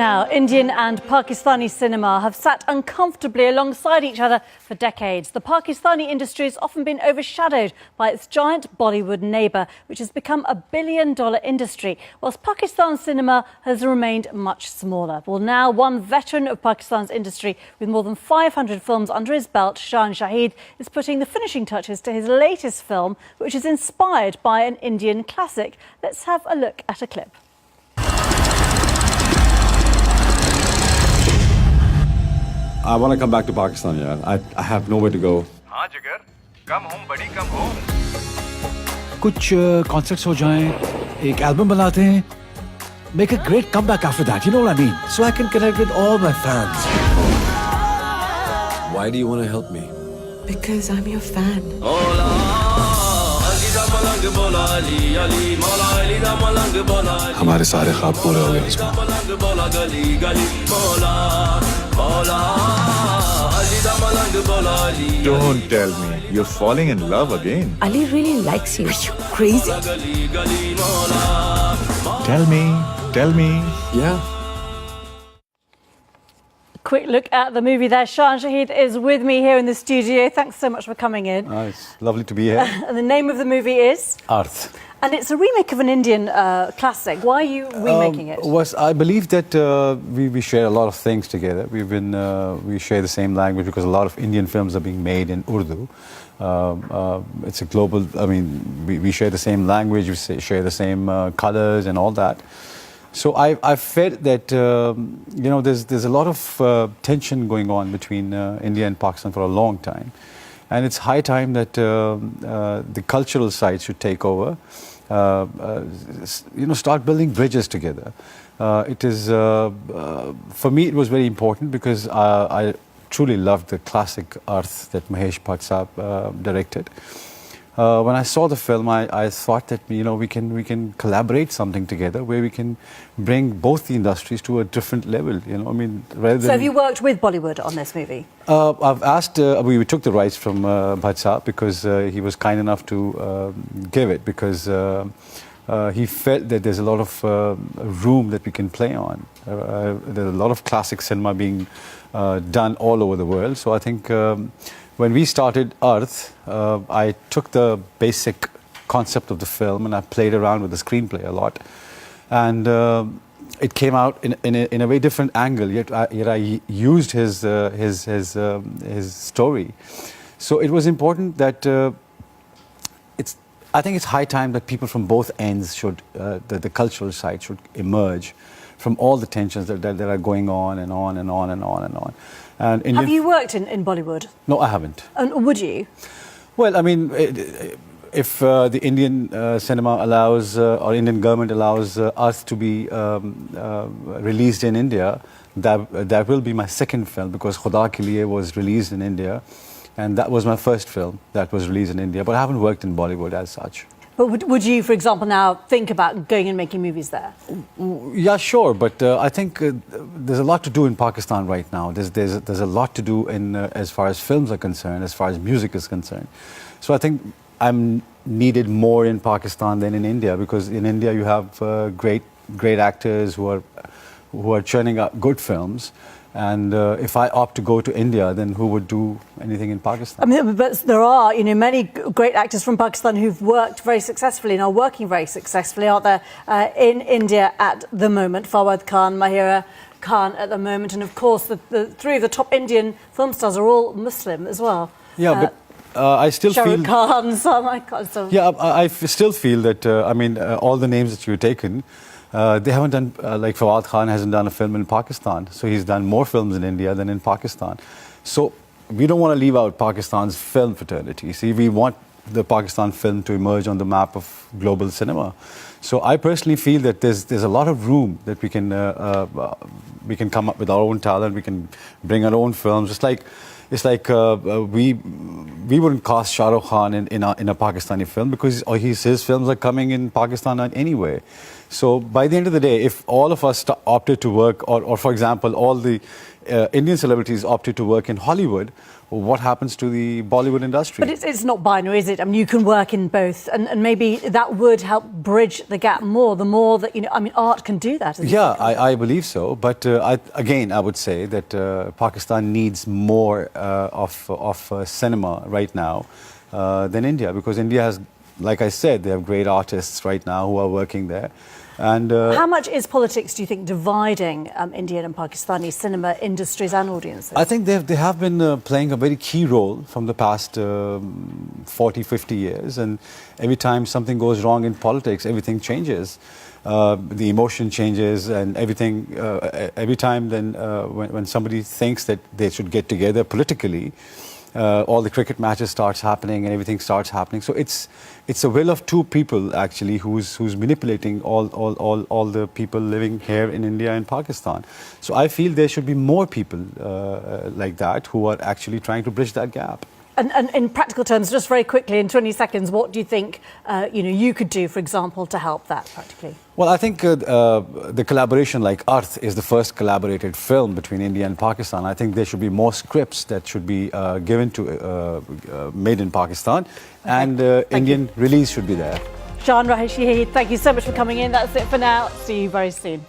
Now, Indian and Pakistani cinema have sat uncomfortably alongside each other for decades. The Pakistani industry has often been overshadowed by its giant Bollywood neighbour, which has become a billion-dollar industry, whilst Pakistan's cinema has remained much smaller. Well, now one veteran of Pakistan's industry with more than 500 films under his belt, Shaan Shahid, is putting the finishing touches to his latest film, which is inspired by an Indian classic. Let's have a look at a clip. I want to come back to Pakistan, yeah. I have nowhere to go. हाँ जिगर, come home buddy, come home. कुछ concerts हो जाएं, एक album बनाते हैं. Make a great comeback after that, you know what I mean? So I can connect with all my fans. Why do you want to help me? Because I'm your fan. हमारे सारे ख्वाब पूरे हो गए इसमें. Don't tell me, you're falling in love again. Ali really likes you. Are you crazy? Tell me. Yeah. Quick look at the movie there. Shaan Shahid is with me here in the studio. Thanks so much for coming in. It's lovely to be here. And the name of the movie is? Arth. And it's a remake of an Indian classic. Why are you remaking it? I believe that we share a lot of things together. We share the same language because a lot of Indian films are being made in Urdu. It's a global, we share the same language, we share the same colors and all that. So I felt that, there's a lot of tension going on between India and Pakistan for a long time. And it's high time that the cultural side should take over, start building bridges together. For me, it was very important because I truly loved the classic Arth that Mahesh Bhatt Saab directed. When I saw the film, I thought that we can collaborate something together where we can bring both the industries to a different level. Rather than. So have you worked with Bollywood on this movie? I've asked. We took the rights from Bhatt Saab because he was kind enough to give it because he felt that there's a lot of room that we can play on. There's a lot of classic cinema being done all over the world. So I think. When we started Arth, I took the basic concept of the film and I played around with the screenplay a lot. And it came out in a very different angle, yet I used his story. So it was important that I think it's high time that people from both ends should, the cultural side should emerge from all the tensions that are going on and on and on and on and on. And have you worked in Bollywood? No, I haven't. And would you? Well, if the Indian cinema allows, or Indian government allows us to be released in India, that will be my second film because Khuda Ke Liye was released in India. And that was my first film that was released in India. But I haven't worked in Bollywood as such. But would you, for example, now think about going and making movies there? Yeah, sure. But I think there's a lot to do in Pakistan right now. There's a lot to do in as far as films are concerned, as far as music is concerned. So I think I'm needed more in Pakistan than in India because in India you have great actors who are churning out good films. And if I opt to go to India, then who would do anything in Pakistan? But there are, many great actors from Pakistan who've worked very successfully and are working very successfully, aren't there, in India at the moment? Fawad Khan, Mahira Khan at the moment, and of course the three of the top Indian film stars are all Muslim as well. Yeah, but I still Shah feel. Rukh Khan, Salman Khan. Yeah, I still feel that all the names that you've taken. They haven't done, like Fawad Khan hasn't done a film in Pakistan. So he's done more films in India than in Pakistan. So we don't want to leave out Pakistan's film fraternity. See, we want the Pakistan film to emerge on the map of global cinema. So I personally feel that there's a lot of room that we can come up with our own talent. We can bring our own films. It's like we wouldn't cast Shah Rukh Khan in a Pakistani film because his films are coming in Pakistan anyway. So by the end of the day, if all of us opted to work, or for example, all the Indian celebrities opted to work in Hollywood, what happens to the Bollywood industry? But it's not binary, is it? I mean, you can work in both, and maybe that would help bridge the gap more. The more that, you know, I mean, art can do that. Yeah, I believe so. But I would say that Pakistan needs more of cinema right now than India, because India has, like I said, they have great artists right now who are working there. And how much is politics, do you think, dividing Indian and Pakistani cinema industries and audiences? I think they have been playing a very key role from the past 40, 50 years. And every time something goes wrong in politics, everything changes. The emotion changes and everything. Every time then when somebody thinks that they should get together politically, all the cricket matches starts happening and everything starts happening. So it's a will of two people actually who's manipulating all the people living here in India and Pakistan. So I feel there should be more people like that who are actually trying to bridge that gap. And in practical terms, just very quickly, in 20 seconds, what do you think you could do, for example, to help that practically? Well, I think the collaboration like Arth is the first collaborated film between India and Pakistan. I think there should be more scripts that should be given to made in Pakistan, and Indian release should be there. Shaan Shahid, thank you so much for coming in. That's it for now. See you very soon.